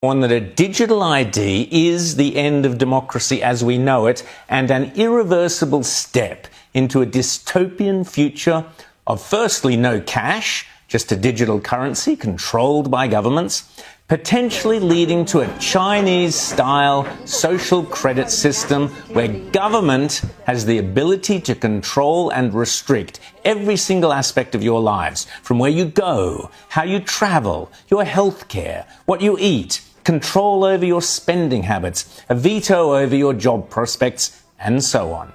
One that a digital ID is the end of democracy as we know it and an irreversible step into a dystopian future of firstly no cash, just a digital currency controlled by governments, potentially leading to a Chinese-style social credit system where government has the ability to control and restrict every single aspect of your lives, from where you go, how you travel, your healthcare, what you eat, control over your spending habits, a veto over your job prospects, and so on.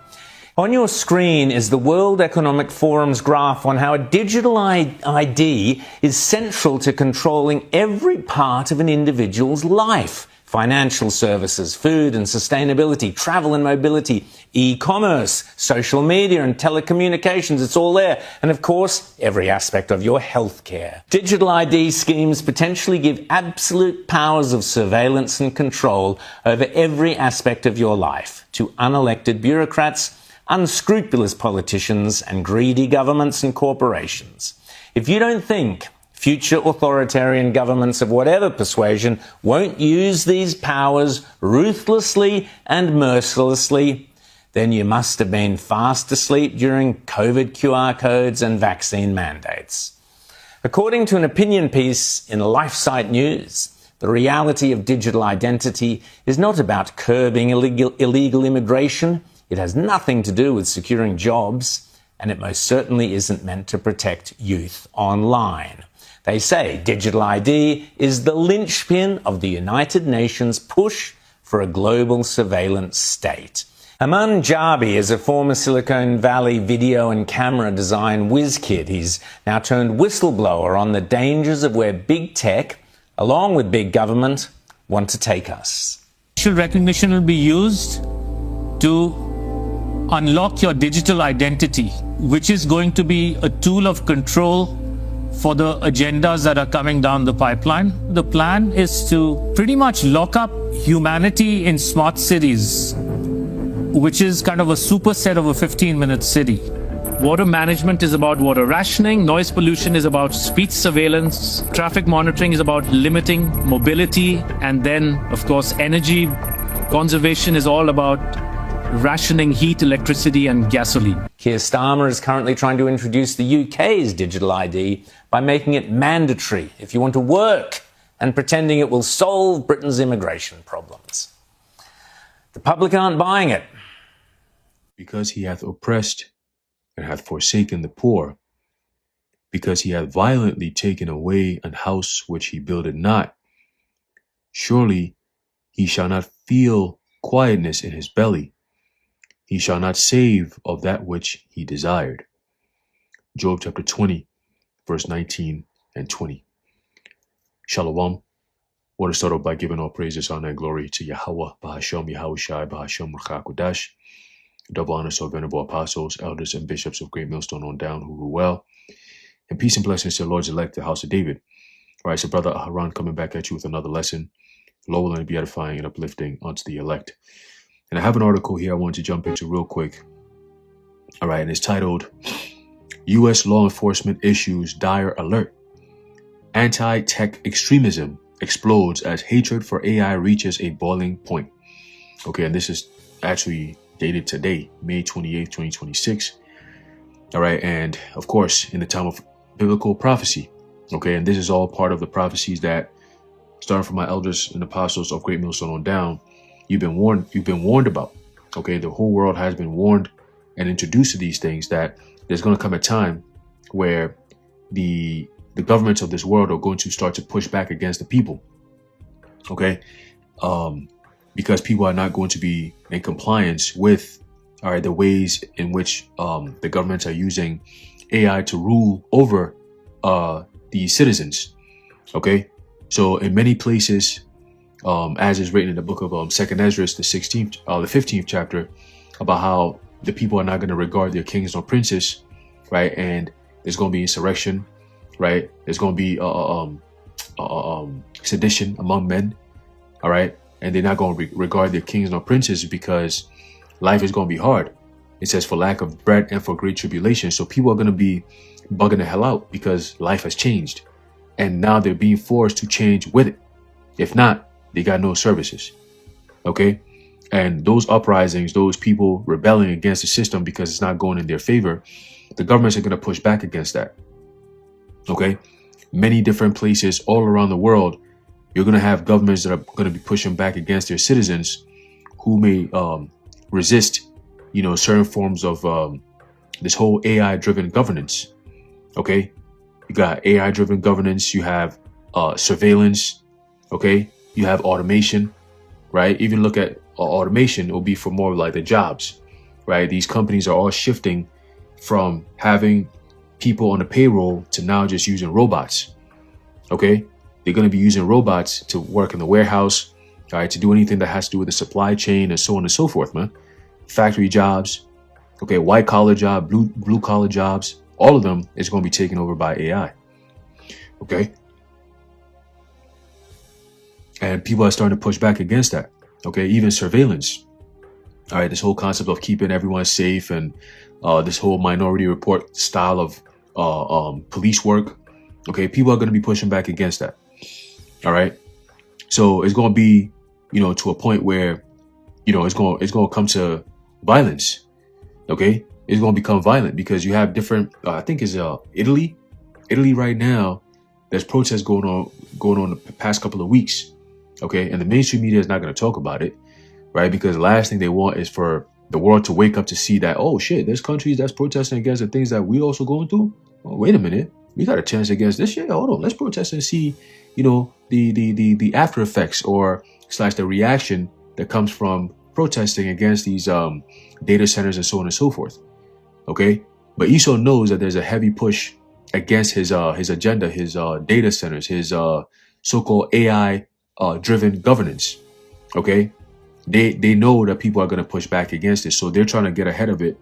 On your screen is the World Economic Forum's graph on how a digital ID is central to controlling every part of an individual's life. Financial services, food and sustainability, travel and mobility, e-commerce, social media and telecommunications, it's all there. And of course, every aspect of your healthcare. Digital ID schemes potentially give absolute powers of surveillance and control over every aspect of your life to unelected bureaucrats, unscrupulous politicians and greedy governments and corporations. If you don't think future authoritarian governments of whatever persuasion won't use these powers ruthlessly and mercilessly, then you must have been fast asleep during COVID QR codes and vaccine mandates. According to an opinion piece in LifeSite News, the reality of digital identity is not about curbing illegal immigration. It has nothing to do with securing jobs, and it most certainly isn't meant to protect youth online. They say digital ID is the linchpin of the United Nations push for a global surveillance state. Aman Jabi is a former Silicon Valley video and camera design whiz kid. He's now turned whistleblower on the dangers of where big tech, along with big government, want to take us. Facial recognition will be used to unlock your digital identity, which is going to be a tool of control for the agendas that are coming down the pipeline. The plan is to pretty much lock up humanity in smart cities, which is kind of a superset of a 15-minute city. Water management is about water rationing, noise pollution is about speech surveillance, traffic monitoring is about limiting mobility, and then, of course, energy conservation is all about rationing heat, electricity, and gasoline. Keir Starmer is currently trying to introduce the UK's digital ID by making it mandatory if you want to work and pretending it will solve Britain's immigration problems. The public aren't buying it. Because he hath oppressed and hath forsaken the poor, because he hath violently taken away an house which he builded not, surely he shall not feel quietness in his belly. He shall not save of that which he desired. Job chapter 20, verse 19 and 20. Shalom. I want to start off by giving all praises, honor, and glory to Yahweh, Bahashem, Yahushai, Bahashem, Ruchakodash. Double honor to our venerable apostles, elders, and bishops of Great Millstone on down who rule well. And peace and blessings to the Lord's elect, the house of David. All right, so Brother Aharon coming back at you with another lesson, lowering and beatifying and uplifting unto the elect. And I have an article here I want to jump into real quick. All right, and it's titled, U.S. Law Enforcement Issues Dire Alert. Anti-Tech Extremism Explodes as Hatred for AI Reaches a Boiling Point. Okay, and this is actually dated today, May 28th, 2026. All right, and of course, in the time of biblical prophecy. Okay, and this is all part of the prophecies that, starting from my elders and apostles of Great Millstone on down, you've been warned about. Okay, the whole world has been warned and introduced to these things, that there's going to come a time where the governments of this world are going to start to push back against the people. Okay, because people are not going to be in compliance with the ways in which the governments are using AI to rule over the citizens. Okay, so in many places, as is written in the book of 2nd Ezra, the 15th chapter, about how the people are not going to regard their kings nor princes, right? And there's going to be insurrection, right? There's going to be sedition among men, all right? And they're not going to regard their kings nor princes because life is going to be hard. It says for lack of bread and for great tribulation. So people are going to be bugging the hell out because life has changed. And now they're being forced to change with it. If not, They got no services. Okay. And those uprisings, those people rebelling against the system because it's not going in their favor, the governments are going to push back against that. Okay. Many different places all around the world, you're going to have governments that are going to be pushing back against their citizens who may resist, certain forms of this whole AI driven governance. Okay. You got AI driven governance. You have surveillance. Okay. You have automation, right? Even look at automation, it will be for more like the jobs, right? These companies are all shifting from having people on the payroll to now just using robots. Okay. They're going to be using robots to work in the warehouse, all right, to do anything that has to do with the supply chain and so on and so forth, man. Factory jobs, okay, white collar job, blue collar jobs, all of them is going to be taken over by AI. Okay. And people are starting to push back against that. Okay, even surveillance. All right, this whole concept of keeping everyone safe and this whole Minority Report style of police work. Okay, people are going to be pushing back against that. All right, so it's going to be, to a point where, it's going to come to violence. Okay, it's going to become violent because you have different. I think it's Italy. Italy right now, there's protests going on the past couple of weeks. Okay, and the mainstream media is not going to talk about it, right? Because the last thing they want is for the world to wake up to see that, oh shit, there's countries that's protesting against the things that we also going through. Oh, wait a minute, we got a chance against this shit. Hold on, let's protest and see, the after effects or / the reaction that comes from protesting against these data centers and so on and so forth. Okay, but Esau knows that there's a heavy push against his agenda, his data centers, his so-called AI driven governance. Okay, they know that people are going to push back against it, so they're trying to get ahead of it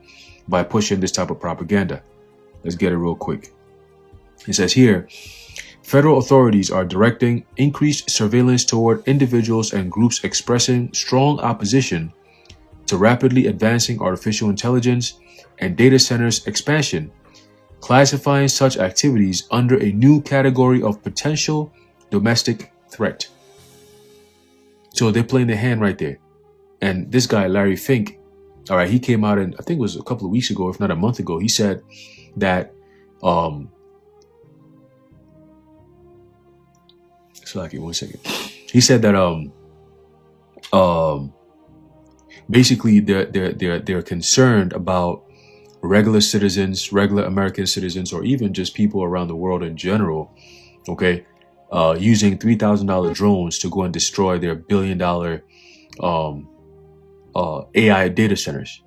by pushing this type of propaganda. Let's get it real quick. It says here, federal authorities are directing increased surveillance toward individuals and groups expressing strong opposition to rapidly advancing artificial intelligence and data centers expansion, classifying such activities under a new category of potential domestic threat. So they're playing their hand right there. And this guy, Larry Fink, all right, he came out, and I think it was a couple of weeks ago, if not a month ago, he said that, one second. He said that, basically they're concerned about regular citizens, regular American citizens, or even just people around the world in general, okay, using $3,000 drones to go and destroy their $1 billion AI data centers,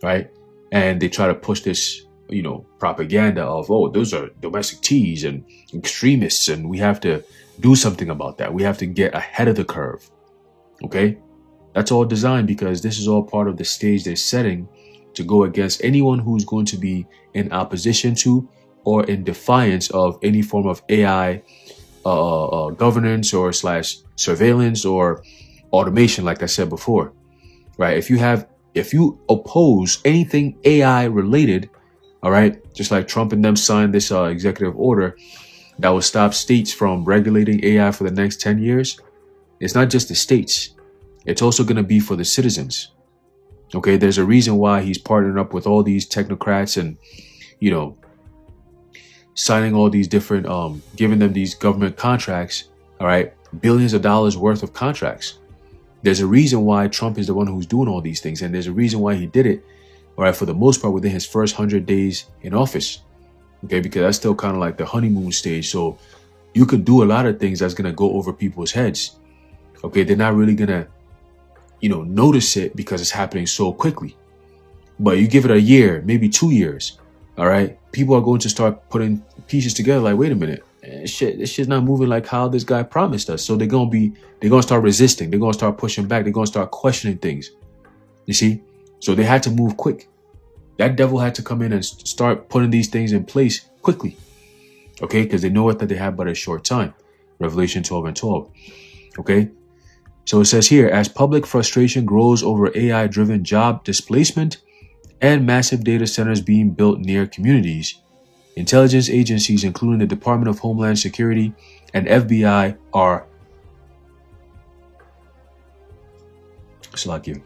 right? And they try to push this, propaganda of, oh, those are domestic teas and extremists, and we have to do something about that. We have to get ahead of the curve, okay? That's all designed because this is all part of the stage they're setting to go against anyone who's going to be in opposition to or in defiance of any form of AI governance or / surveillance or automation, like I said before, right? If you oppose anything AI related, all right, just like Trump and them signed this executive order that will stop states from regulating AI for the next 10 years. It's not just the states. It's also going to be for the citizens. Okay, there's a reason why he's partnering up with all these technocrats and, signing all these different, giving them these government contracts, all right, billions of dollars worth of contracts. There's a reason why Trump is the one who's doing all these things. And there's a reason why he did it, all right, for the most part within his first 100 days in office. Okay, because that's still kind of like the honeymoon stage. So you could do a lot of things that's going to go over people's heads. Okay, they're not really going to, notice it because it's happening so quickly. But you give it a year, maybe 2 years, all right, people are going to start putting pieces together like, wait a minute, this shit's not moving like how this guy promised us. So they're going to start resisting. They're going to start pushing back. They're going to start questioning things. You see? So they had to move quick. That devil had to come in and start putting these things in place quickly. Okay? Because they know that they have but a short time. Revelation 12:12. Okay? So it says here, as public frustration grows over AI-driven job displacement and massive data centers being built near communities, intelligence agencies, including the Department of Homeland Security and FBI, are It's like you.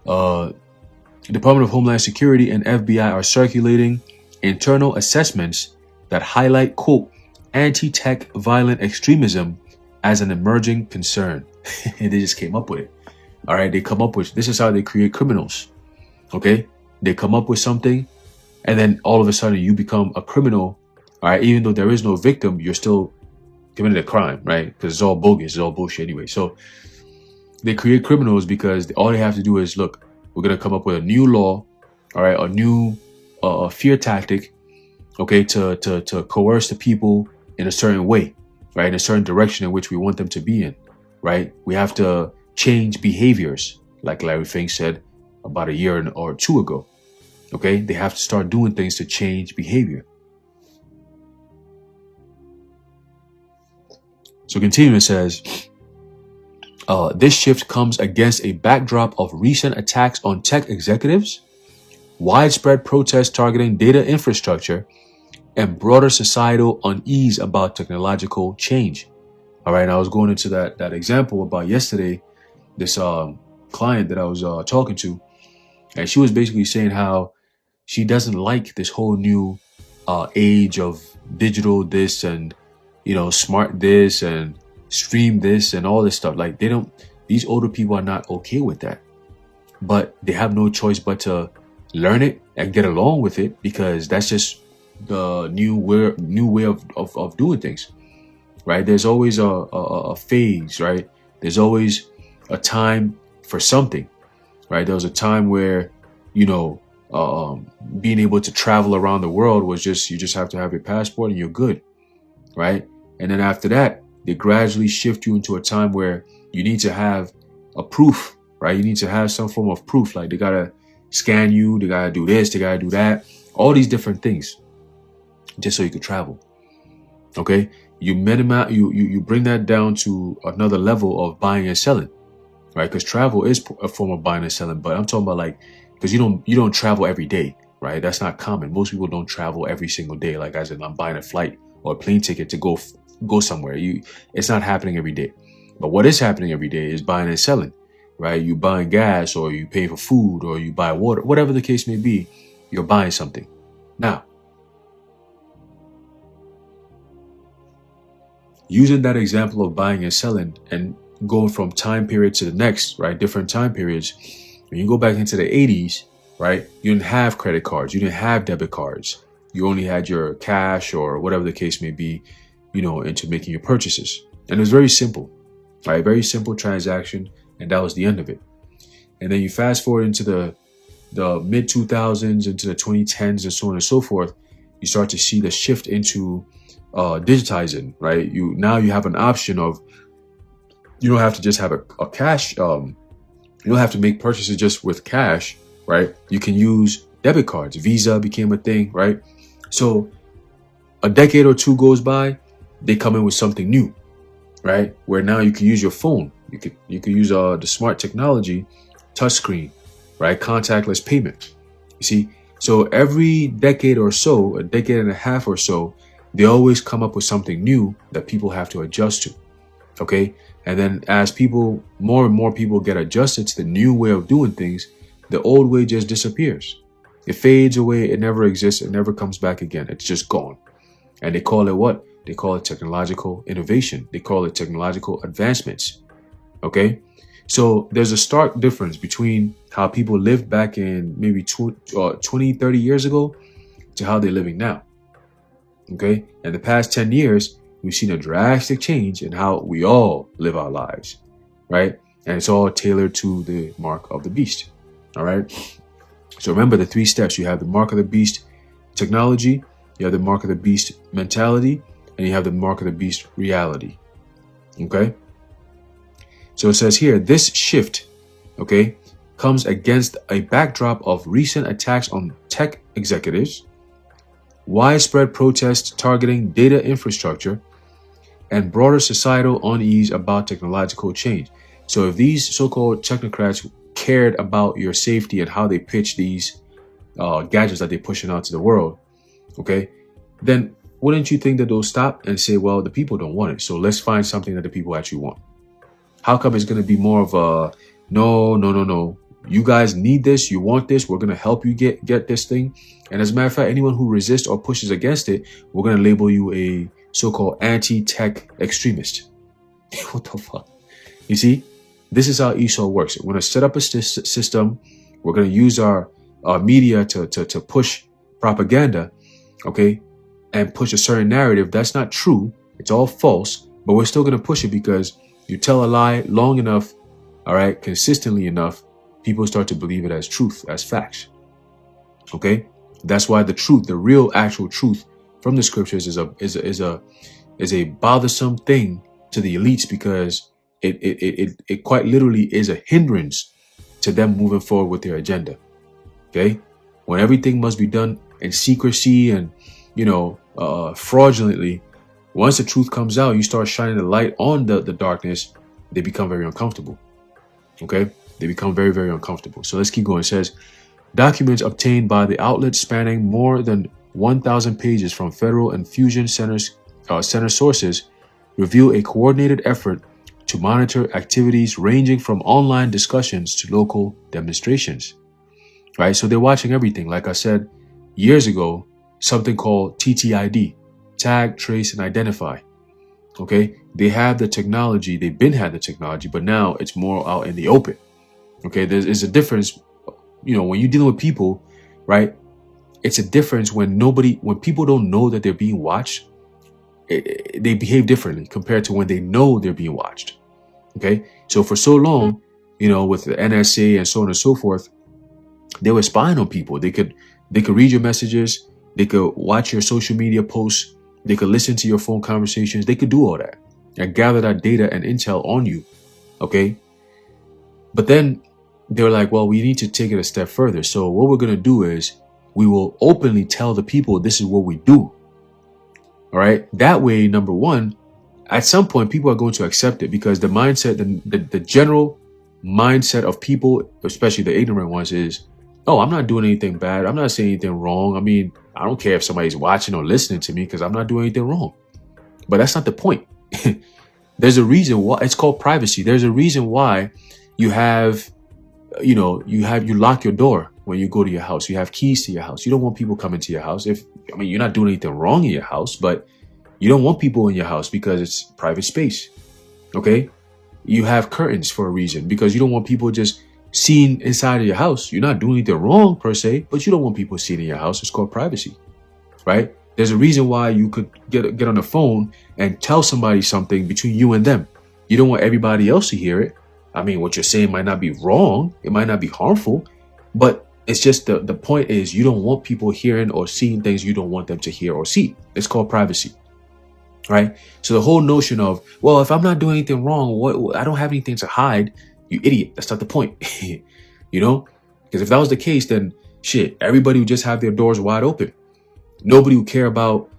Department of Homeland Security and FBI are circulating internal assessments that highlight, quote, anti-tech violent extremism as an emerging concern. And they just came up with it. All right, they come up with, this is how they create criminals. Okay, they come up with something, and then all of a sudden you become a criminal. All right, even though there is no victim, you're still committing a crime, right? Because it's all bogus, it's all bullshit anyway. So they create criminals because all they have to do is, look, we're gonna come up with a new law, all right, a new fear tactic, okay, to coerce the people in a certain way, right, in a certain direction in which we want them to be in, right? We have to change behaviors, like Larry Fink said about a year or two ago. Okay, they have to start doing things to change behavior. So continuing, it says, this shift comes against a backdrop of recent attacks on tech executives, widespread protests targeting data infrastructure, and broader societal unease about technological change. All right, and I was going into that example about yesterday, this client that I was talking to, and she was basically saying how she doesn't like this whole new age of digital this and, you know, smart this and stream this and all this stuff. Like, these older people are not okay with that, but they have no choice but to learn it and get along with it, because that's just the new way of doing things, right? There's always a phase, right? There's always a time for something, right? There was a time where, you know, being able to travel around the world was just, you just have to have your passport and you're good, right? And then after that, they gradually shift you into a time where you need to have a proof, right? You need to have some form of proof. Like, they gotta scan you, they gotta do this, they gotta do that, all these different things, just so you could travel. Okay, you minimize, you bring that down to another level of buying and selling, right? Because travel is a form of buying and selling, but I'm talking about, like, because you don't travel every day, right? That's not common. Most people don't travel every single day. Like, as in, I'm buying a flight or a plane ticket to go somewhere. It's not happening every day. But what is happening every day is buying and selling, right? You buying gas, or you pay for food, or you buy water, whatever the case may be, you're buying something. Now, using that example of buying and selling and going from time period to the next, right? Different time periods. When you go back into the 80s, right? You didn't have credit cards. You didn't have debit cards. You only had your cash or whatever the case may be, you know, into making your purchases. And it was very simple, right? Very simple transaction. And that was the end of it. And then you fast forward into the mid 2000s, into the 2010s, and so on and so forth. You start to see the shift into digitizing, right? Now you have an option of, you don't have to just have a cash, you don't have to make purchases just with cash, right? You can use debit cards. Visa became a thing, right? So a decade or two goes by, they come in with something new, right? Where now you can use your phone. You could use the smart technology, touchscreen, right? Contactless payment. You see, so every decade or so, a decade and a half or so, they always come up with something new that people have to adjust to. Okay. And then as more and more people get adjusted to the new way of doing things, the old way just disappears. It fades away. It never exists. It never comes back again. It's just gone. And they call it what? They call it technological innovation. They call it technological advancements. Okay. So there's a stark difference between how people lived back in maybe 20, 30 years ago to how they're living now. Okay. In the past 10 years, we've seen a drastic change in how we all live our lives, right? And it's all tailored to the mark of the beast. All right. So remember the 3 steps. You have the mark of the beast technology, you have the mark of the beast mentality, and you have the mark of the beast reality. Okay. So it says here, this shift, okay, comes against a backdrop of recent attacks on tech executives, widespread protests targeting data infrastructure, and broader societal unease about technological change. So if these so-called technocrats cared about your safety and how they pitch these gadgets that they're pushing out to the world, okay, then wouldn't you think that they'll stop and say, well, the people don't want it, so let's find something that the people actually want. How come it's going to be more of a no? You guys need this. You want this. We're going to help you get this thing. And as a matter of fact, anyone who resists or pushes against it, we're going to label you a so-called anti-tech extremist. What the fuck? You see, this is how Esau works. We're going to set up a system. We're going to use our media to push propaganda, okay, and push a certain narrative. That's not true. It's all false, but we're still going to push it because you tell a lie long enough, all right, consistently enough, people start to believe it as truth, as facts. Okay, that's why the truth, the real, actual truth from the scriptures is a bothersome thing to the elites because it quite literally is a hindrance to them moving forward with their agenda. Okay, when everything must be done in secrecy and fraudulently, once the truth comes out, you start shining the light on the darkness, they become very uncomfortable. Okay, they become very, very uncomfortable. So let's keep going. It says, documents obtained by the outlet spanning more than 1,000 pages from federal and fusion center sources reveal a coordinated effort to monitor activities ranging from online discussions to local demonstrations. Right? So they're watching everything. Like I said years ago, something called TTID, tag, trace, and identify. Okay? They have the technology. They've been had the technology, but now it's more out in the open. Okay? There's a difference. When you're dealing with people, right? It's a difference when people don't know that they're being watched. They behave differently compared to when they know they're being watched. Okay? So for so long, with the NSA and so on and so forth, they were spying on people. They could read your messages. They could watch your social media posts. They could listen to your phone conversations. They could do all that and gather that data and intel on you. Okay? But then they were like, well, we need to take it a step further. So what we're going to do is we will openly tell the people this is what we do. All right. That way, number one, at some point, people are going to accept it because the mindset, the general mindset of people, especially the ignorant ones, is, oh, I'm not doing anything bad. I'm not saying anything wrong. I mean, I don't care if somebody's watching or listening to me because I'm not doing anything wrong. But that's not the point. There's a reason why it's called privacy. There's a reason why you have, you lock your door when you go to your house. You have keys to your house. You don't want people coming to your house. You're not doing anything wrong in your house, but you don't want people in your house because it's private space. Okay? You have curtains for a reason because you don't want people just seeing inside of your house. You're not doing anything wrong per se, but you don't want people seeing in your house. It's called privacy, right? There's a reason why you could get on the phone and tell somebody something between you and them. You don't want everybody else to hear it. What you're saying might not be wrong. It might not be harmful, but it's just the point is you don't want people hearing or seeing things you don't want them to hear or see. It's called privacy, right? So the whole notion of, well, if I'm not doing anything wrong, I don't have anything to hide. You idiot. That's not the point. Because if that was the case, then shit, everybody would just have their doors wide open. Nobody would care about,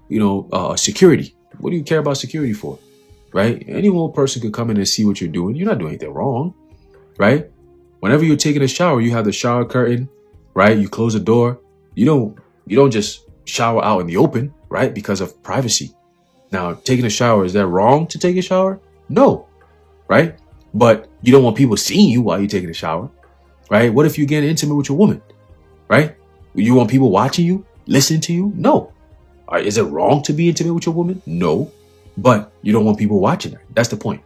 security. What do you care about security for? Right? Any one person could come in and see what you're doing. You're not doing anything wrong, right? Whenever you're taking a shower, you have the shower curtain, right? You close the door. You don't just shower out in the open, right? Because of privacy. Now, taking a shower, is that wrong to take a shower? No, right? But you don't want people seeing you while you're taking a shower, right? What if you're getting intimate with your woman, right? You want people watching you, listening to you? No. Is it wrong to be intimate with your woman? No. But you don't want people watching that. That's the point,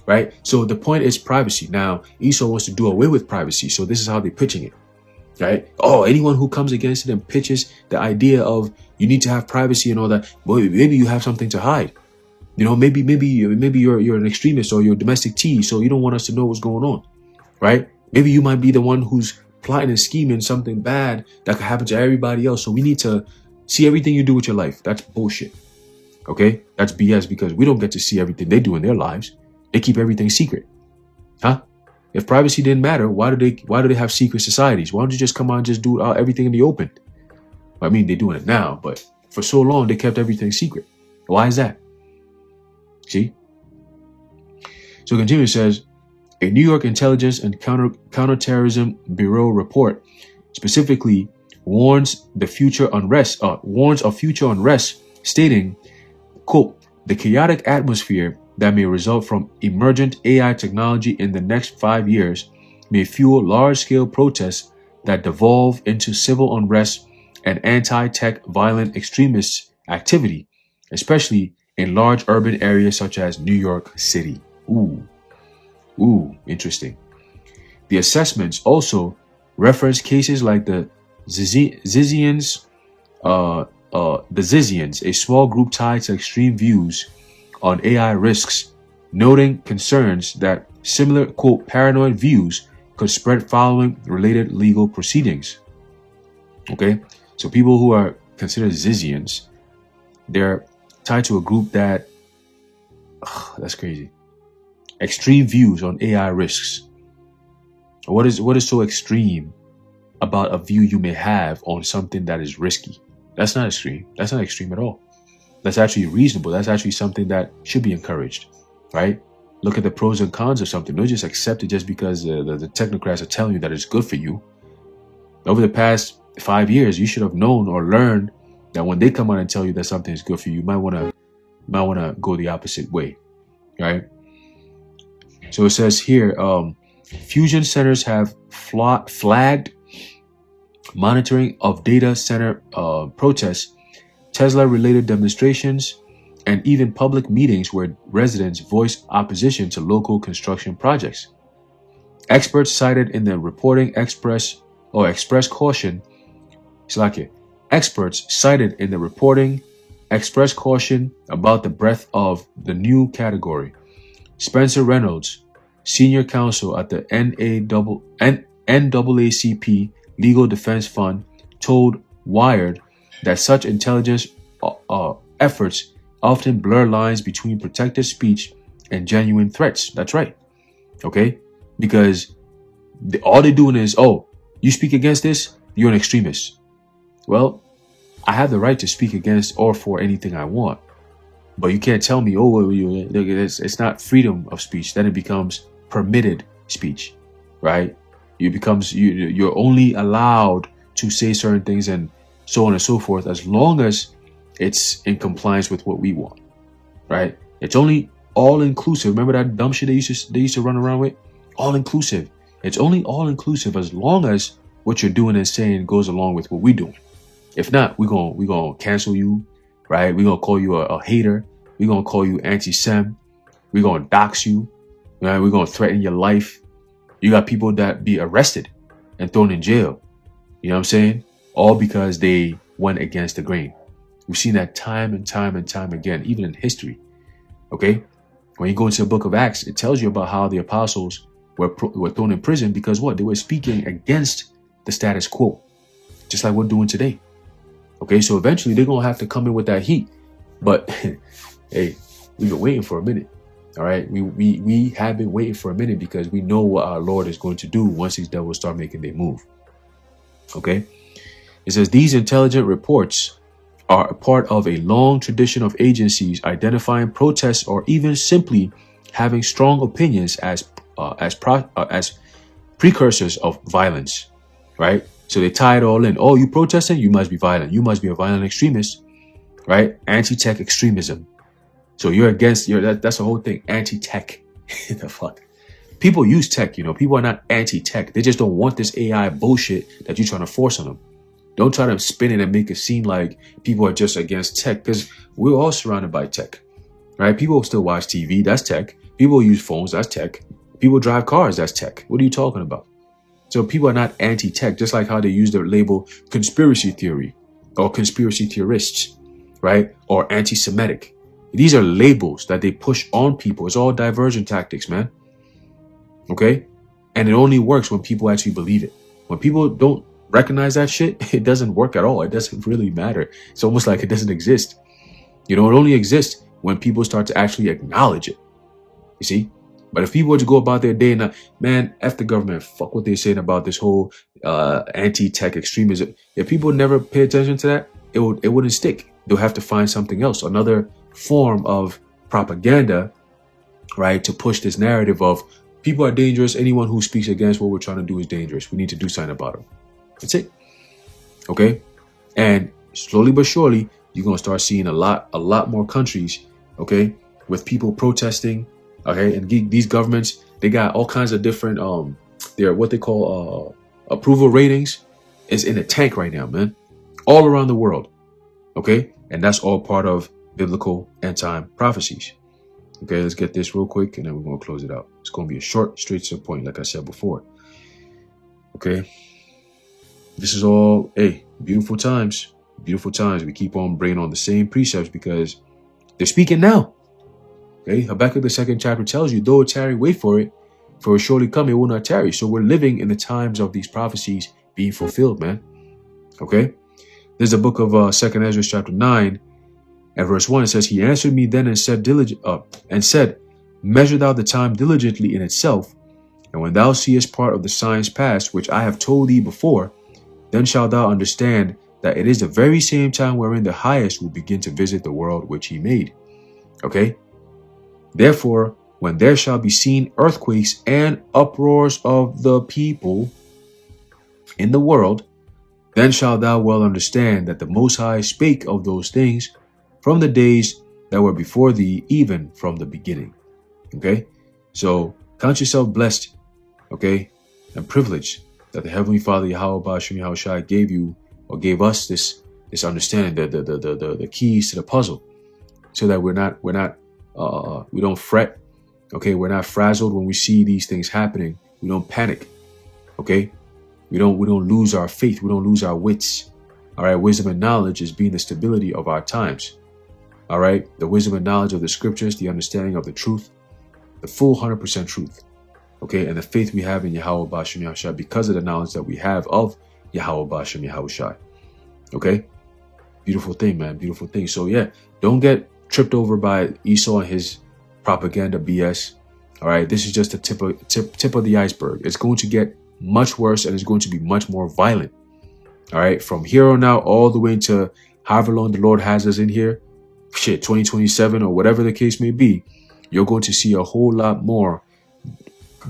right? So the point is privacy. Now, Esau wants to do away with privacy. So this is how they're pitching it, right? Oh, anyone who comes against it and pitches the idea of you need to have privacy and all that, well, maybe you have something to hide. Maybe you're an extremist or you're a domestic tease, so you don't want us to know what's going on, right? Maybe you might be the one who's plotting and scheming something bad that could happen to everybody else. So we need to see everything you do with your life. That's bullshit. Okay? That's BS because we don't get to see everything they do in their lives. They keep everything secret. Huh? If privacy didn't matter, why do they have secret societies? Why don't you just come on and just do everything in the open? They're doing it now, but for so long they kept everything secret. Why is that? See? So continue, says, a New York Intelligence and Counterterrorism Bureau report specifically warns of future unrest, stating, quote, the chaotic atmosphere that may result from emergent AI technology in the next 5 years may fuel large-scale protests that devolve into civil unrest and anti-tech violent extremist activity, especially in large urban areas such as New York City. Interesting. The assessments also reference cases like the Zizians, a small group tied to extreme views on AI risks, noting concerns that similar, quote, paranoid views could spread following related legal proceedings. Okay, so people who are considered Zizians, they're tied to a group that, that's crazy. Extreme views on AI risks. What is so extreme about a view you may have on something that is risky? That's not extreme. That's not extreme at all. That's actually reasonable. That's actually something that should be encouraged, right? Look at the pros and cons of something. Don't just accept it just because the technocrats are telling you that it's good for you. Over the past 5 years, you should have known or learned that when they come out and tell you that something is good for you, you might want to go the opposite way, right? So it says here, fusion centers have flagged monitoring of data center protests, Tesla-related demonstrations, and even public meetings where residents voiced opposition to local construction projects. Experts cited in the reporting express caution. Experts cited in the reporting express caution about the breadth of the new category. Spencer Reynolds, senior counsel at the NAACP Legal Defense Fund, told Wired that such intelligence efforts often blur lines between protected speech and genuine threats. That's right. Okay? Because all they're doing is, oh, you speak against this, you're an extremist. Well, I have the right to speak against or for anything I want. But you can't tell me, oh, it's not freedom of speech. Then it becomes permitted speech, right? You're only allowed to say certain things and so on and so forth as long as it's in compliance with what we want, right? It's only all inclusive. Remember that dumb shit they used to run around with? All inclusive. It's only all inclusive as long as what you're doing and saying goes along with what we're doing. If not, we're gonna cancel you, right? We're gonna call you a hater. We're gonna call you anti-Sem. We're gonna dox you, right? We're gonna threaten your life. You got people that be arrested and thrown in jail. You know what I'm saying? All because they went against the grain. We've seen that time and time and time again, even in history. Okay? When you go into the book of Acts, it tells you about how the apostles were thrown in prison because what? They were speaking against the status quo, just like we're doing today. Okay, so eventually they're going to have to come in with that heat. But hey, we've been waiting for a minute. All right, we have been waiting for a minute because we know what our Lord is going to do once these devils start making their move. Okay, it says these intelligent reports are a part of a long tradition of agencies identifying protests or even simply having strong opinions as precursors of violence. Right? So they tie it all in. Oh, you protesting? You must be violent. You must be a violent extremist, right? Anti-tech extremism. So you're against. That's the whole thing. Anti-tech. The fuck. People use tech. People are not anti-tech. They just don't want this AI bullshit that you're trying to force on them. Don't try to spin it and make it seem like people are just against tech because we're all surrounded by tech, right? People still watch TV. That's tech. People use phones. That's tech. People drive cars. That's tech. What are you talking about? So people are not anti-tech, just like how they use the label conspiracy theory or conspiracy theorists, right? Or anti-Semitic. These are labels that they push on people. It's all diversion tactics, man. Okay? And it only works when people actually believe it. When people don't recognize that shit, it doesn't work at all. It doesn't really matter. It's almost like it doesn't exist. It only exists when people start to actually acknowledge it. You see? But if people were to go about their day and man, F the government, fuck what they're saying about this whole anti-tech extremism. If people never pay attention to that, it wouldn't stick. They'll have to find something else, another form of propaganda, right? To push this narrative of people are dangerous. Anyone who speaks against what we're trying to do is dangerous. We need to do something about them. That's it. Okay? And slowly but surely, you're going to start seeing a lot more countries, okay, with people protesting. Okay, and these governments, they got all kinds of different their what they call approval ratings is in the tank right now, man, all around the world. Okay, and that's all part of biblical end time prophecies. Okay, let's get this real quick, and then we're gonna close it out. It's gonna be a short, straight to the point, like I said before. Okay, this is all, hey, beautiful times. Beautiful times. We keep on bringing on the same precepts because they're speaking now. Okay, Habakkuk the 2nd chapter tells you, though it tarry, wait for it, for it surely come, it will not tarry. So we're living in the times of these prophecies being fulfilled, man. Okay, there's a book of 2nd Ezra chapter 9 and verse 1. It says, he answered me then and said, measure thou the time diligently in itself, and when thou seest part of the signs past, which I have told thee before, then shalt thou understand that it is the very same time wherein the highest will begin to visit the world which he made. Okay? Therefore, when there shall be seen earthquakes and uproars of the people in the world, then shalt thou well understand that the Most High spake of those things from the days that were before thee, even from the beginning. Okay? So count yourself blessed, okay, and privileged that the Heavenly Father, Yahweh Ba'ashem Yahushai, gave you or gave us this understanding, the keys to the puzzle, so that we don't fret, okay, we're not frazzled when we see these things happening. We don't panic, okay, we don't lose our faith, we don't lose our wits. All right, wisdom and knowledge is being the stability of our times. All right, the wisdom and knowledge of the scriptures, the understanding of the truth, the full 100% truth, okay, and the faith we have in Yahweh Ba'ashem Yahushai because of the knowledge that we have of Yahweh Ba'ashem Yahushai. Okay, beautiful thing, man, beautiful thing. So yeah, don't get tripped over by Esau and his propaganda BS. All right, this is just the tip of the iceberg. It's going to get much worse, and it's going to be much more violent. All right, from here on out, all the way into however long the Lord has us in here, 2027 or whatever the case may be, you're going to see a whole lot more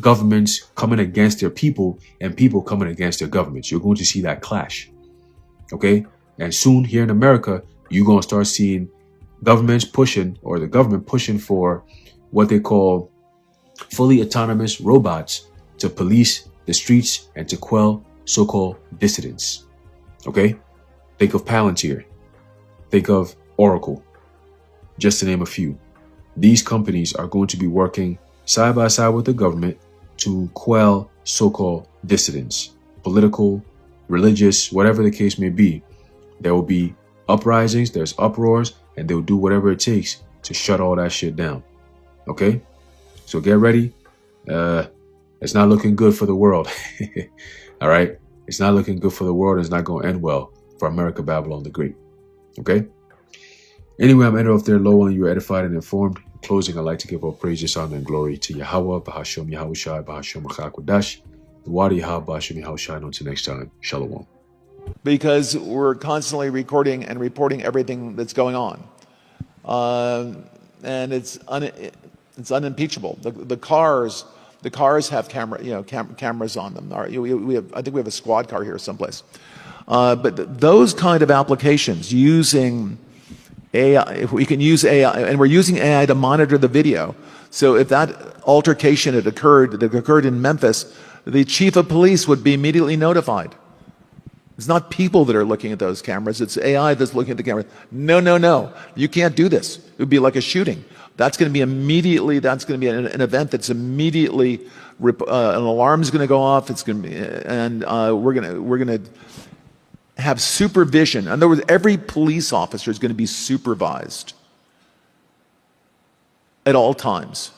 governments coming against their people and people coming against their governments. You're going to see that clash. Okay, and soon here in America, you're going to start seeing governments pushing, or the government pushing for what they call fully autonomous robots to police the streets and to quell so-called dissidents. Okay, think of Palantir, think of Oracle, just to name a few. These companies are going to be working side by side with the government to quell so-called dissidents, political, religious, whatever the case may be. There will be uprisings, there's uproars, and they'll do whatever it takes to shut all that shit down. Okay? So get ready. It's not looking good for the world. All right? It's not looking good for the world. It's not going to end well for America, Babylon the Great. Okay? Anyway, I'm Endo, if they're low and you are edified and informed. In closing, I'd like to give all praises, honor, and glory to Yahweh, Bahashem Yahushai, Bahashem Achakwadash, the Wadi Yahweh, Bahashem Yahushai. Until next time, Shalom. Because we're constantly recording and reporting everything that's going on. And it's unimpeachable. The cars have cameras on them. I think we have a squad car here someplace. But those kind of applications using AI, if we can use AI, and we're using AI to monitor the video. So if that altercation that occurred in Memphis, the chief of police would be immediately notified. It's not people that are looking at those cameras. It's AI that's looking at the cameras. No. You can't do this. It would be like a shooting. That's going to be an event that's immediately, an alarm is going to go off. It's going to be, and we're going to have supervision. In other words, every police officer is going to be supervised at all times.